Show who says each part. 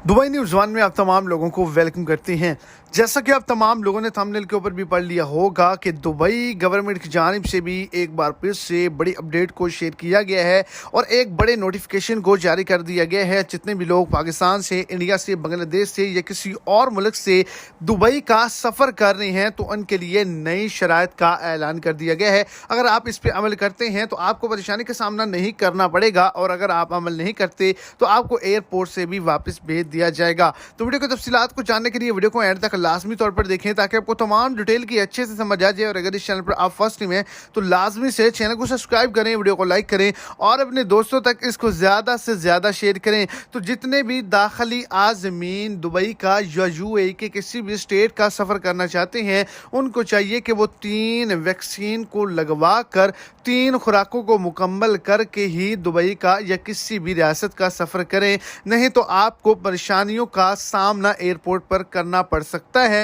Speaker 1: Dubai news one में आप तमाम लोगों को वेलकम करते हैं। जैसा कि आप तमाम लोगों ने थंबनेल के ऊपर भी पढ़ लिया होगा कि दुबई गवर्नमेंट की जानिब से भी एक बार फिर से बड़ी अपडेट को शेयर किया गया है और एक बड़े नोटिफिकेशन को जारी कर दिया गया है। जितने भी लोग पाकिस्तान से, इंडिया से, बांग्लादेश से या किसी और मुल्क से दुबई का सफ़र कर रहे हैं तो उनके लिए नई शराइत का ऐलान कर दिया गया है। अगर आप इस पर अमल करते हैं तो आपको परेशानी का सामना नहीं करना पड़ेगा, और अगर आप अमल नहीं करते तो आपको एयरपोर्ट से भी वापस भेज दिया जाएगा। तो वीडियो की तफसीलात को जानने के लिए वीडियो को एंड तक लाजमी तौर पर देखें ताकि आपको तमाम डिटेल की अच्छे से समझ आ जाए। और अगर इस चैनल पर आप फर्स्ट टाइम हैं तो लाजमी से चैनल को सब्सक्राइब करें, वीडियो को लाइक करें और अपने दोस्तों तक इसको ज़्यादा से ज़्यादा शेयर करें। तो जितने भी दाखिली आज़मीन दुबई का या यूएई के किसी भी स्टेट का सफ़र करना चाहते हैं उनको चाहिए कि वो 3 वैक्सीन को लगवा कर 3 खुराकों को मुकम्मल करके ही दुबई का या किसी भी रियासत का सफ़र करें, नहीं तो आपको परेशानियों का सामना एयरपोर्ट पर करना पड़ सकता है।